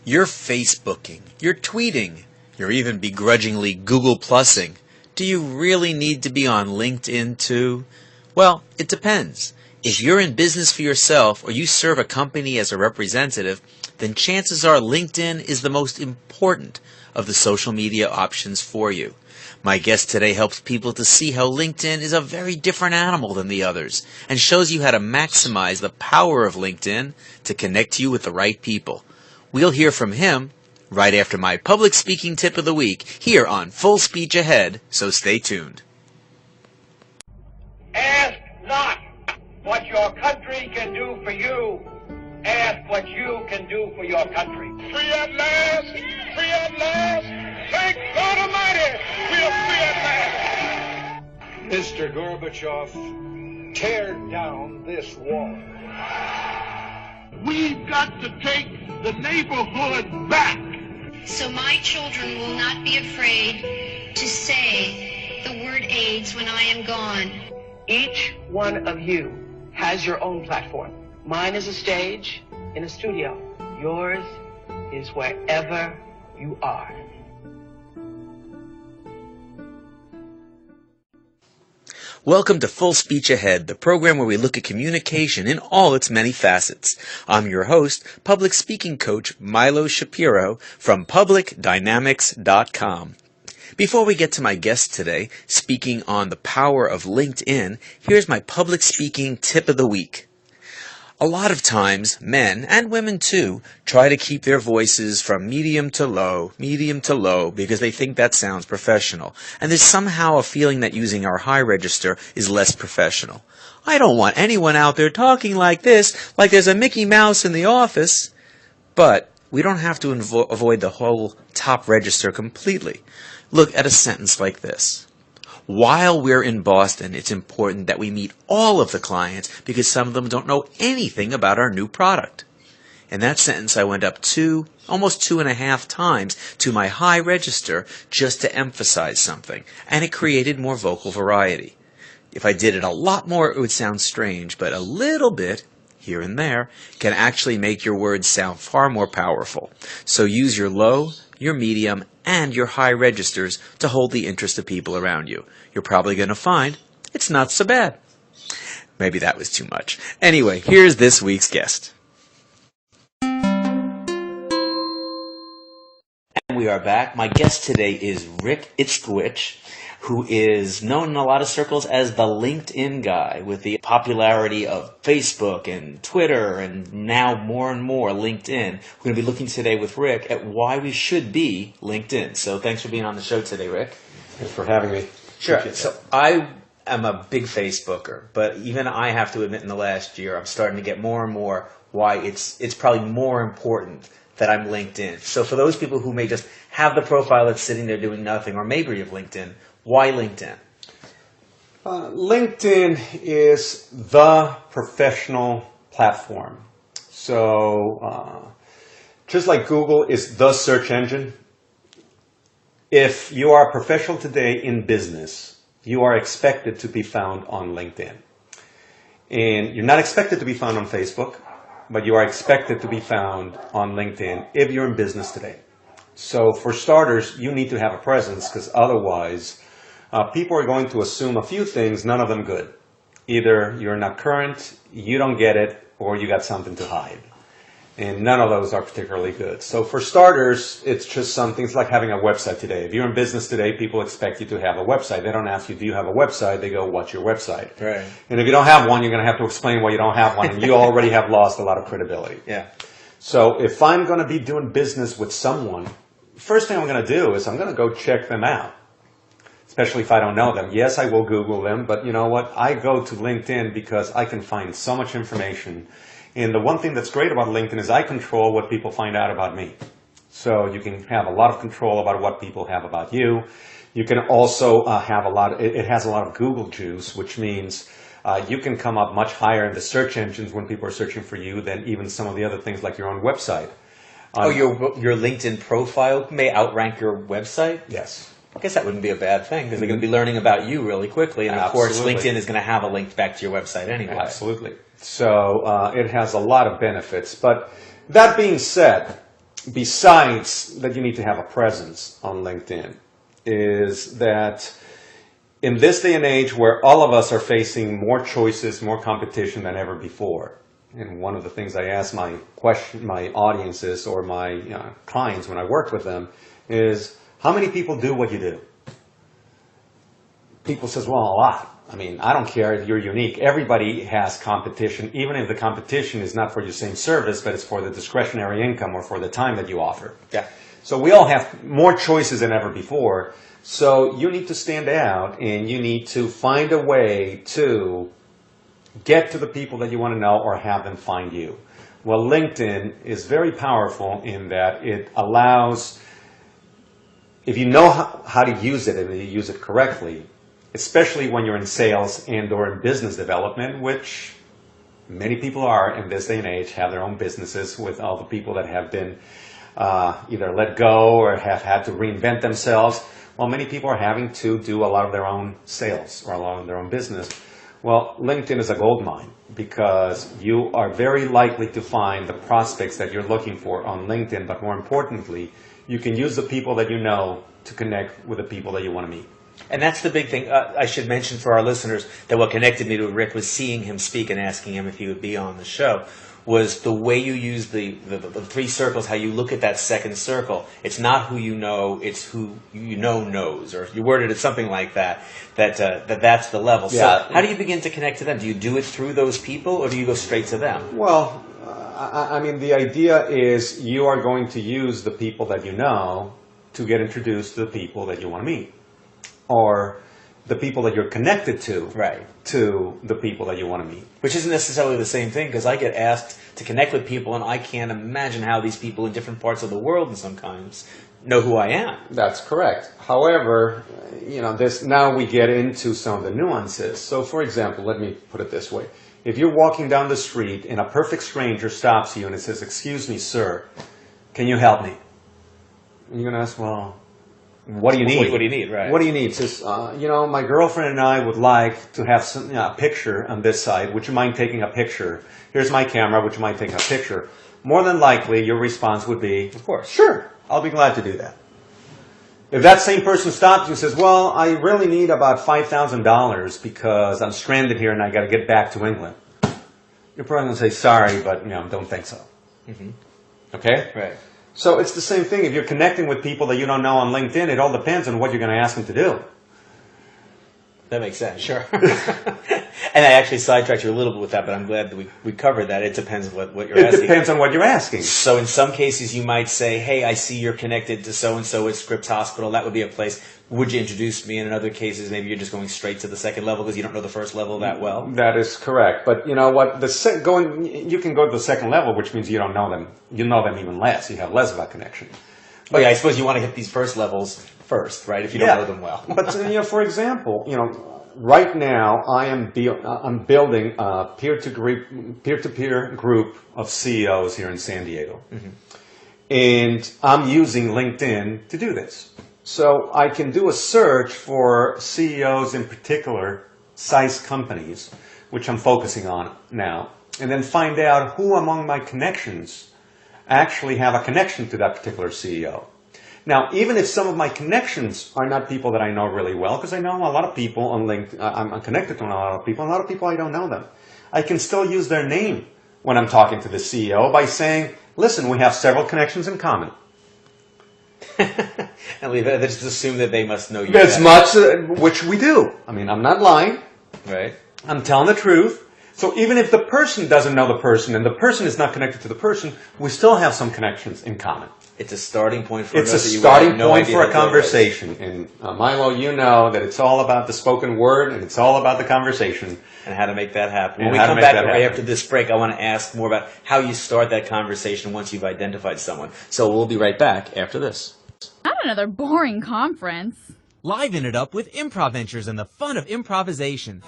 You're Facebooking, you're tweeting, you're even begrudgingly Google Plussing. Do you really need to be on LinkedIn too? Well, it depends. If you're in business for yourself or you serve a company as a representative, then chances are LinkedIn is the most important of the social media options for you. My guest today helps people to see how LinkedIn is a very different animal than the others and shows you how to maximize the power of LinkedIn to connect you with the right people. We'll hear from him right after my public speaking tip of the week here on Full Speech Ahead, so stay tuned. Ask not what your country can do for you. Ask what you can do for your country. Free at last! Free at last! Thank God Almighty! We are free at last! Mr. Gorbachev, tear down this wall. We've got to take the neighborhood back. So my children will not be afraid to say the word AIDS when I am gone. Each one of you has your own platform. Mine is a stage in a studio. Yours is wherever you are. Welcome to Full Speech Ahead, the program where we look at communication in all its many facets. I'm your host, public speaking coach Milo Shapiro from publicdynamics.com. Before we get to my guest today, speaking on the power of LinkedIn, here's my public speaking tip of the week. A lot of times, men, and women too, try to keep their voices from medium to low, because they think that sounds professional. And there's somehow a feeling that using our high register is less professional. I don't want anyone out there talking like this, like there's a Mickey Mouse in the office. But we don't have to avoid the whole top register completely. Look at a sentence like this. While we're in Boston, it's important that we meet all of the clients because some of them don't know anything about our new product. In that sentence, I went up almost 2.5 times to my high register just to emphasize something, and it created more vocal variety. If I did it a lot more, it would sound strange, but a little bit here and there can actually make your words sound far more powerful. So use your low, your medium, and your high registers to hold the interest of people around you. You're probably going to find it's not so bad. Maybe that was too much. Anyway, here's this week's guest. And we are back. My guest today is Rick Itzkowich, who is known in a lot of circles as the LinkedIn guy with the popularity of Facebook and Twitter and now more and more LinkedIn. We're going to be looking today with Rick at why we should be LinkedIn. So thanks for being on the show today, Rick. Thanks for having me. Sure. So I am a big Facebooker, but even I have to admit in the last year I'm starting to get more and more why it's probably more important that I'm LinkedIn. So for those people who may just have the profile that's sitting there doing nothing, or maybe of LinkedIn, why LinkedIn? LinkedIn is the professional platform. So just like Google is the search engine, if you are a professional today in business, you are expected to be found on LinkedIn. And you're not expected to be found on Facebook, but you are expected to be found on LinkedIn if you're in business today. So for starters, you need to have a presence because otherwise people are going to assume a few things, none of them good. Either you're not current, you don't get it, or you got something to hide. And none of those are particularly good. So for starters, it's just something, it's like having a website today. If you're in business today, people expect you to have a website. They don't ask you, do you have a website? They go, what's your website? Right. And if you don't have one, you're going to have to explain why you don't have one. And you already have lost a lot of credibility. Yeah. So if I'm going to be doing business with someone, first thing I'm going to do is I'm going to go check them out. Especially if I don't know them. Yes, I will Google them, but you know what? I go to LinkedIn because I can find so much information. And the one thing that's great about LinkedIn is I control what people find out about me. So you can have a lot of control about what people have about you. You can also have it has a lot of Google juice, which means you can come up much higher in the search engines when people are searching for you than even some of the other things like your own website. Your LinkedIn profile may outrank your website? Yes. I guess that wouldn't be a bad thing because they're going to be learning about you really quickly. And, of course, LinkedIn is going to have a link back to your website anyway. Absolutely. So it has a lot of benefits. But that being said, besides that you need to have a presence on LinkedIn, is that in this day and age where all of us are facing more choices, more competition than ever before, and one of the things I ask my audiences or my clients when I work with them is, how many people do what you do? People says, well, a lot. I mean, I don't care if you're unique. Everybody has competition, even if the competition is not for your same service, but it's for the discretionary income or for the time that you offer. Yeah. So we all have more choices than ever before. So you need to stand out, and you need to find a way to get to the people that you want to know or have them find you. Well, LinkedIn is very powerful in that it allows, if you know how to use it and you use it correctly, especially when you're in sales and or in business development, which many people are in this day and age, have their own businesses with all the people that have been either let go or have had to reinvent themselves. Well, many people are having to do a lot of their own sales or a lot of their own business. Well, LinkedIn is a gold mine because you are very likely to find the prospects that you're looking for on LinkedIn, but more importantly, you can use the people that you know to connect with the people that you want to meet. And that's the big thing. I should mention for our listeners that what connected me to Rick was seeing him speak and asking him if he would be on the show, was the way you use the three circles, how you look at that second circle. It's not who you know, it's who you know knows, or you worded it something like that, that's the level. Yeah. So how do you begin to connect to them? Do you do it through those people, or do you go straight to them? Well, I mean, the idea is you are going to use the people that you know to get introduced to the people that you want to meet, or the people that you're connected to, right, to the people that you want to meet. Which isn't necessarily the same thing, because I get asked to connect with people, and I can't imagine how these people in different parts of the world, and sometimes, know who I am. That's correct. However, now we get into some of the nuances. So, for example, let me put it this way. If you're walking down the street and a perfect stranger stops you and it says, "Excuse me, sir, can you help me?" And you're going to ask, well, what do you need? What do you need, right? What do you need? It says, my girlfriend and I would like to have a picture on this side. Would you mind taking a picture? Here's my camera. Would you mind taking a picture? More than likely, your response would be, of course. Sure, I'll be glad to do that. If that same person stops you and says, well, I really need about $5,000 because I'm stranded here and I got to get back to England, you're probably going to say, sorry, but don't think so. Mm-hmm. Okay? Right. So it's the same thing. If you're connecting with people that you don't know on LinkedIn, it all depends on what you're going to ask them to do. That makes sense, sure. And I actually sidetracked you a little bit with that, but I'm glad that we covered that. It depends on what you're asking. It depends on what you're asking. So in some cases you might say, hey, I see you're connected to so-and-so at Scripps Hospital. That would be a place. Would you introduce me? And in other cases, maybe you're just going straight to the second level because you don't know the first level that well. That is correct. But you know what? You can go to the second level, which means you don't know them. You know them even less. You have less of a connection. But yeah, I suppose you want to hit these first levels first, right? If you don't know them well. But for example, right now I'm building a peer-to-peer group of CEOs here in San Diego, and I'm using LinkedIn to do this. So I can do a search for CEOs in particular size companies, which I'm focusing on now, and then find out who among my connections actually have a connection to that particular CEO. Now, even if some of my connections are not people that I know really well, because I know a lot of people on LinkedIn, I'm connected to a lot of people, and a lot of people I don't know them, I can still use their name when I'm talking to the CEO by saying, listen, we have several connections in common. And leave it. Just assume that they must know you. As much, which we do. I mean, I'm not lying. Right. I'm telling the truth. So even if the person doesn't know the person and the person is not connected to the person, we still have some connections in common. It's a starting point for It's a starting point for a conversation. And Milo, you know that it's all about the spoken word and it's all about the conversation. And how to make that happen. When we come back right after this break, I want to ask more about how you start that conversation once you've identified someone. So we'll be right back after this. Not another boring conference. Liven it up with IMPROVentures and the fun of improvisation.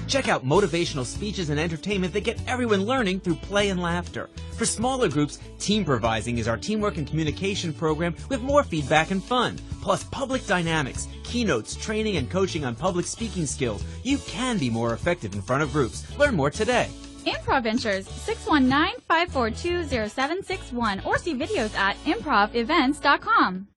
Check out motivational speeches and entertainment that get everyone learning through play and laughter. For smaller groups, Teamprovising is our teamwork and communication program with more feedback and fun. Plus public dynamics, keynotes, training, and coaching on public speaking skills. You can be more effective in front of groups. Learn more today. Improv Ventures, 619-542-0761, or see videos at improvevents.com.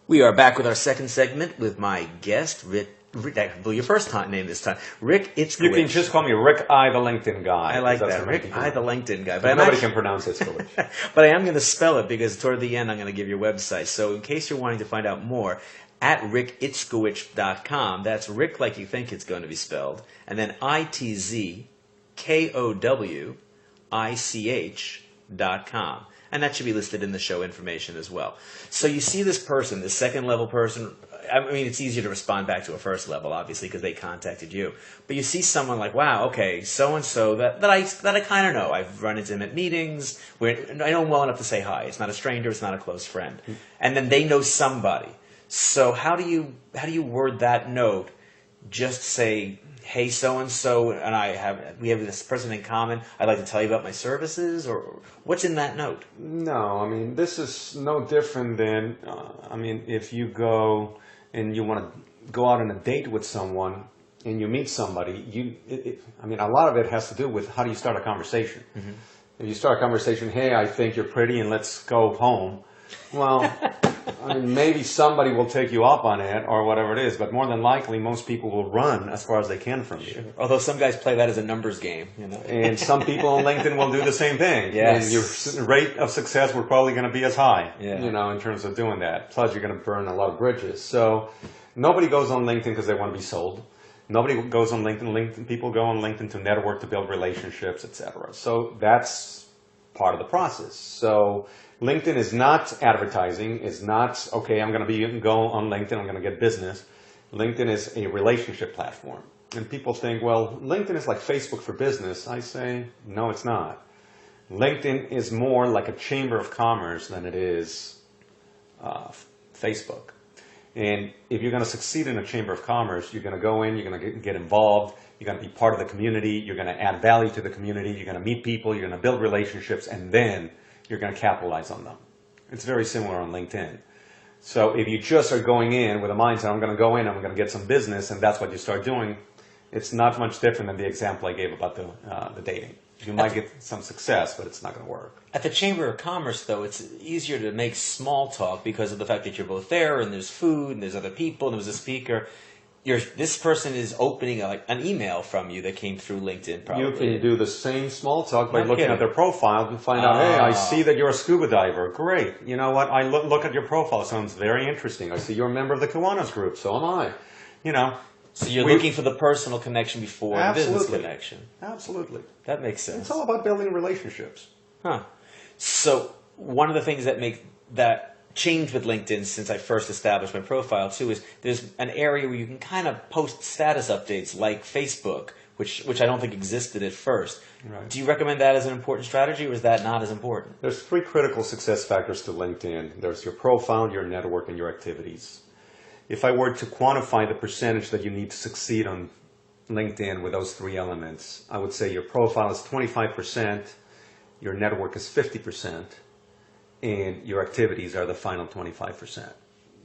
We are back with our second segment with my guest, Rick. Your first name this time, Rick Itzkowich. You can just call me Rick I, the LinkedIn guy. I like that, Rick I, the LinkedIn guy. But nobody can pronounce Itzkowich. But I am going to spell it because toward the end I'm going to give your website. So in case you're wanting to find out more, at rickitzkowich.com. That's Rick like you think it's going to be spelled, and then ITZKOWICH.com. And that should be listed in the show information as well. So you see this person, this second level person. I mean, it's easier to respond back to a first level, obviously, because they contacted you. But you see someone like, wow, okay, so-and-so that I kind of know. I've run into him at meetings. I know him well enough to say hi. It's not a stranger. It's not a close friend. And then they know somebody. So how do you word that note? Just say, hey, so-and-so, and we have this person in common. I'd like to tell you about my services, or what's in that note? No, I mean, this is no different than, if you go and you want to go out on a date with someone and you meet somebody, a lot of it has to do with how do you start a conversation. Mm-hmm. If you start a conversation, hey, I think you're pretty and let's go home. Well, maybe somebody will take you up on it or whatever it is, but more than likely, most people will run as far as they can from you. Sure. Although some guys play that as a numbers game, you know. And some people on LinkedIn will do the same thing. Yes. And your rate of success will probably going to be as high, yeah. In terms of doing that. Plus, you're going to burn a lot of bridges. So nobody goes on LinkedIn because they want to be sold. Nobody goes on LinkedIn. People go on LinkedIn to network, to build relationships, etc. So that's part of the process. So LinkedIn is not advertising. It's not, okay, I'm going to go on LinkedIn, I'm going to get business. LinkedIn is a relationship platform. And people think, well, LinkedIn is like Facebook for business. I say, no, it's not. LinkedIn is more like a chamber of commerce than it is Facebook. And if you're going to succeed in a chamber of commerce, you're going to go in, you're going to get involved, you're going to be part of the community, you're going to add value to the community, you're going to meet people, you're going to build relationships, and then you're going to capitalize on them. It's very similar on LinkedIn. So if you just are going in with a mindset, I'm going to go in, I'm going to get some business, and that's what you start doing, it's not much different than the example I gave about the dating. You might get some success, but it's not going to work. At the Chamber of Commerce, though, it's easier to make small talk because of the fact that you're both there, and there's food, and there's other people, and there's a speaker. This person is opening an email from you that came through LinkedIn, probably. You can do the same small talk by looking at their profile and find out, hey, I see that you're a scuba diver. Great. You know what? I look at your profile. Sounds very interesting. I see you're a member of the Kiwanis group. So am I. So you're looking for the personal connection before the business connection. Absolutely. That makes sense. It's all about building relationships. Huh. So one of the things that make that change with LinkedIn since I first established my profile too is there's an area where you can kind of post status updates like Facebook, which I don't think existed at first. Right. Do you recommend that as an important strategy, or is that not as important? There's 3 critical success factors to LinkedIn. There's your profile, your network, and your activities. If I were to quantify the percentage that you need to succeed on LinkedIn with those 3 elements, I would say your profile is 25%, your network is 50%, and your activities are the final 25%.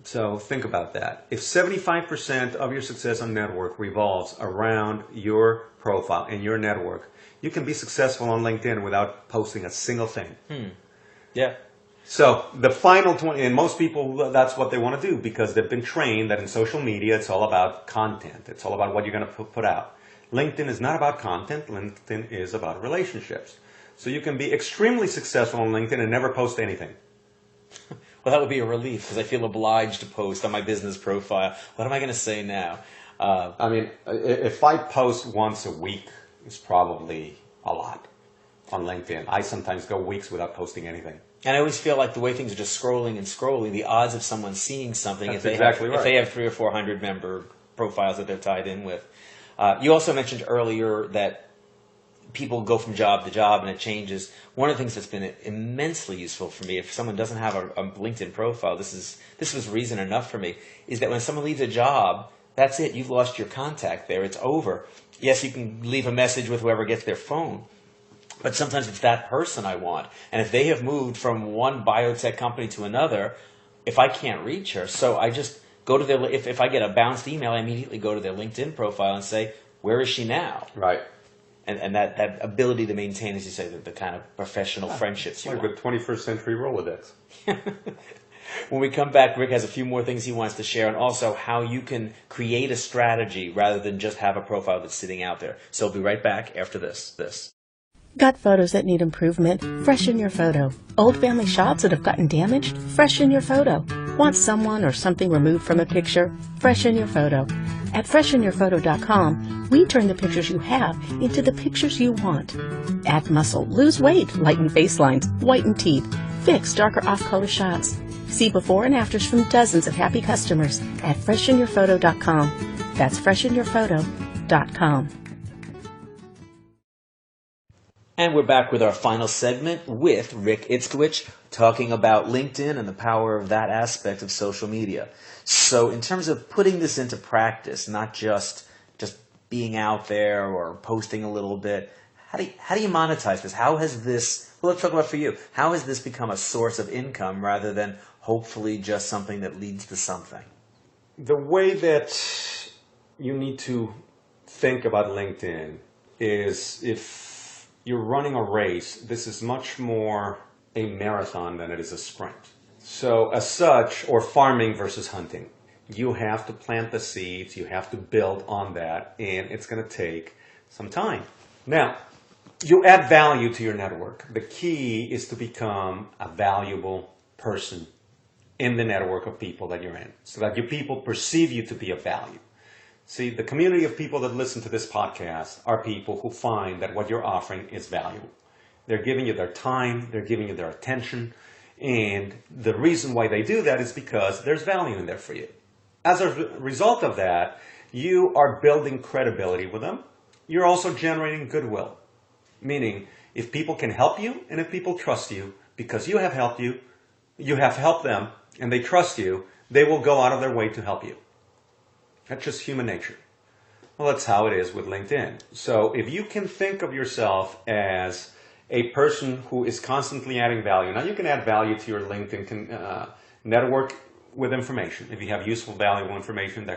So think about that. If 75% of your success on network revolves around your profile and your network, you can be successful on LinkedIn without posting a single thing. Yeah. So the final 20, and most people, that's what they want to do because they've been trained that in social media, it's all about content. It's all about what you're going to put out. LinkedIn is not about content. LinkedIn is about relationships. So you can be extremely successful on LinkedIn and never post anything. Well, that would be a relief because I feel obliged to post on my business profile. What am I going to say now? If I post once a week, it's probably a lot on LinkedIn. I sometimes go weeks without posting anything. And I always feel like the way things are just scrolling and scrolling, the odds of someone seeing something if they have 300 or 400 member profiles that they're tied in with. You also mentioned earlier that people go from job to job and it changes. One of the things that's been immensely useful for me, if someone doesn't have a LinkedIn profile, this was reason enough for me, is that when someone leaves a job, that's it. You've lost your contact there. It's over. Yes, you can leave a message with whoever gets their phone, but sometimes it's that person I want. And if they have moved from one biotech company to another, if I can't reach her, so I just go to their, if I get a bounced email, I immediately go to their LinkedIn profile and say, where is she now? Right. and that ability to maintain, as you say, the kind of professional friendships you like want. a 21st century Rolodex. When we come back, Rick has a few more things he wants to share, and also how you can create a strategy rather than just have a profile that's sitting out there. So we'll be right back after this. Got photos that need improvement? Freshen your photo. Old family shots that have gotten damaged? Freshen your photo. Want someone or something removed from a picture? Freshen your photo. At freshenyourphoto.com, we turn the pictures you have into the pictures you want. Add muscle, lose weight, lighten face lines, whiten teeth, fix darker off-color shots. See before and afters from dozens of happy customers at freshenyourphoto.com. That's freshenyourphoto.com. And we're back with our final segment with Rick Itzkowich, talking about LinkedIn and the power of that aspect of social media. So in terms of putting this into practice, not just being out there or posting a little bit, how do you monetize this? How has this, well, let's talk about for you, how has this become a source of income rather than hopefully just something that leads to something? The way that you need to think about LinkedIn is, if you're running a race, this is much more a marathon than it is a sprint. So as such, or farming versus hunting, you have to plant the seeds, you have to build on that, and it's going to take some time. Now, you add value to your network. The key is to become a valuable person in the network of people that you're in, so that your people perceive you to be of value. See, the community of people that listen to this podcast are people who find that what you're offering is valuable. They're giving you their time, they're giving you their attention, and the reason why they do that is because there's value in there for you. As a result of that, you are building credibility with them. You're also generating goodwill, meaning if people can help you and if people trust you because you have helped them, and they trust you, they will go out of their way to help you. That's just human nature. Well, that's how it is with LinkedIn. So if you can think of yourself as a person who is constantly adding value, now you can add value to your LinkedIn network with information. If you have useful, valuable information,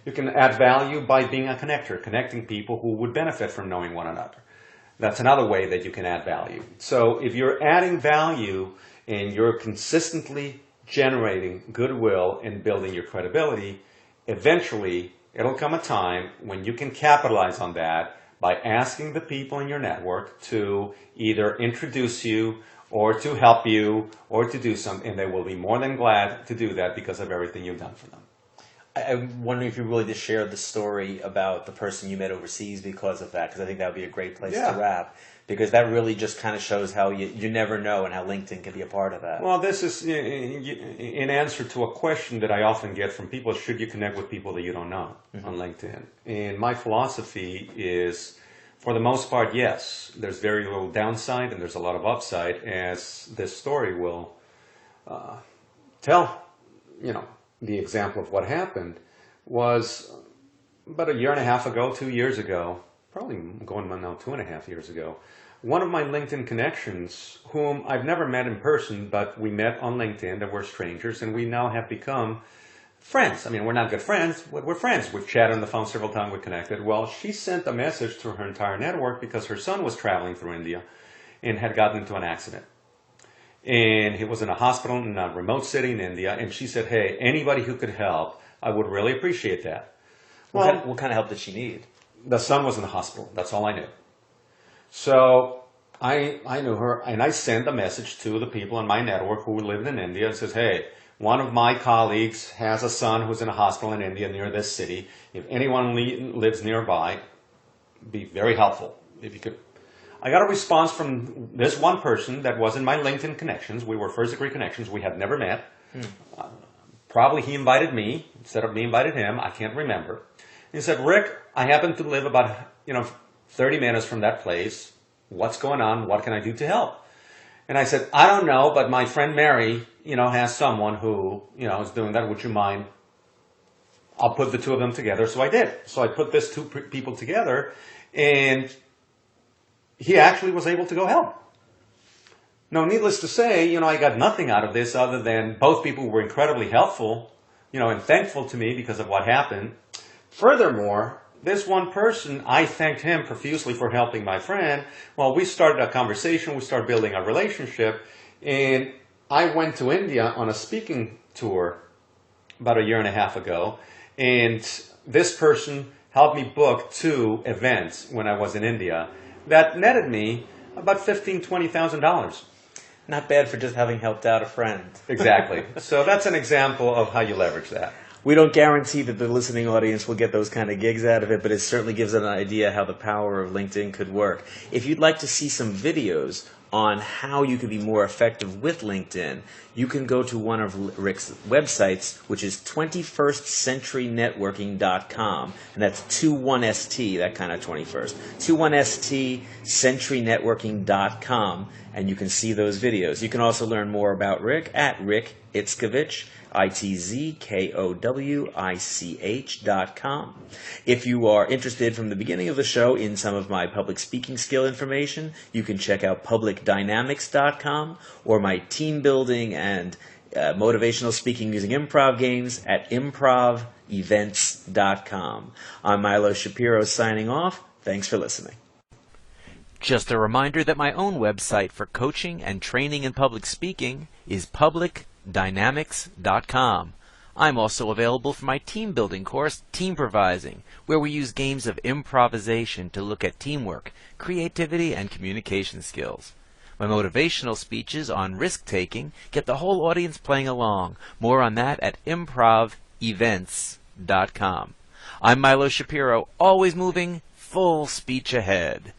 you can add value by being a connector, connecting people who would benefit from knowing one another. That's another way that you can add value. So if you're adding value and you're consistently generating goodwill and building your credibility, eventually it'll come a time when you can capitalize on that by asking the people in your network to either introduce you or to help you or to do something, and they will be more than glad to do that because of everything you've done for them. I'm wondering if you really just shared the story about the person you met overseas because of that, because I think that would be a great place to wrap, because that really just kind of shows how you never know and how LinkedIn can be a part of that. Well, this is in answer to a question that I often get from people: should you connect with people that you don't know on LinkedIn? And my philosophy is, for the most part, yes. There's very little downside and there's a lot of upside, as this story will tell. The example of what happened was about a year and a half ago, 2 years ago, probably going on now 2.5 years ago. One of my LinkedIn connections, whom I've never met in person, but we met on LinkedIn, that we're strangers, and we now have become friends. I mean, we're not good friends, but we're friends. We've chatted on the phone several times, we've connected. Well, she sent a message to her entire network because her son was traveling through India and had gotten into an accident. And he was in a hospital in a remote city in India, and she said, hey, anybody who could help, I would really appreciate that. Well, what kind of help did she need? The son was in the hospital. That's all I knew. So I knew her, and I sent a message to the people in my network who lived in India and says, hey, one of my colleagues has a son who's in a hospital in India near this city. If anyone lives nearby, be very helpful if you could. I got a response from this one person that was in my LinkedIn connections. We were first-degree connections. We had never met. Probably he invited me instead of me invited him. I can't remember. He said, Rick, I happen to live about 30 minutes from that place. What's going on? What can I do to help? And I said, I don't know, but my friend Mary, has someone who, is doing that. Would you mind? I'll put the two of them together. So I did. So I put these two people together, and he actually was able to go help. Now, needless to say, I got nothing out of this other than both people were incredibly helpful, and thankful to me because of what happened. Furthermore, this one person, I thanked him profusely for helping my friend. Well, we started a conversation, we started building a relationship, and I went to India on a speaking tour about a year and a half ago, and this person helped me book 2 events when I was in India that netted me about $15,000, $20,000. Not bad for just having helped out a friend. Exactly. So that's an example of how you leverage that. We don't guarantee that the listening audience will get those kind of gigs out of it, but it certainly gives an idea how the power of LinkedIn could work. If you'd like to see some videos on how you can be more effective with LinkedIn, you can go to one of Rick's websites, which is 21stcenturynetworking.com, and that's 21ST, that kind of 21st. 21ST centurynetworking.com, and you can see those videos. You can also learn more about Rick at Rick Itzkowich, ITZKOWICH.com. If you are interested from the beginning of the show in some of my public speaking skill information, you can check out publicdynamics.com or my team building and motivational speaking using improv games at IMPROVevents.com. I'm Milo Shapiro signing off. Thanks for listening. Just a reminder that my own website for coaching and training in public speaking is publicdynamics.com. I'm also available for my team building course, Teamprovising, where we use games of improvisation to look at teamwork, creativity, and communication skills. My motivational speeches on risk-taking get the whole audience playing along. More on that at IMPROVevents.com. I'm Milo Shapiro, always moving, full speech ahead.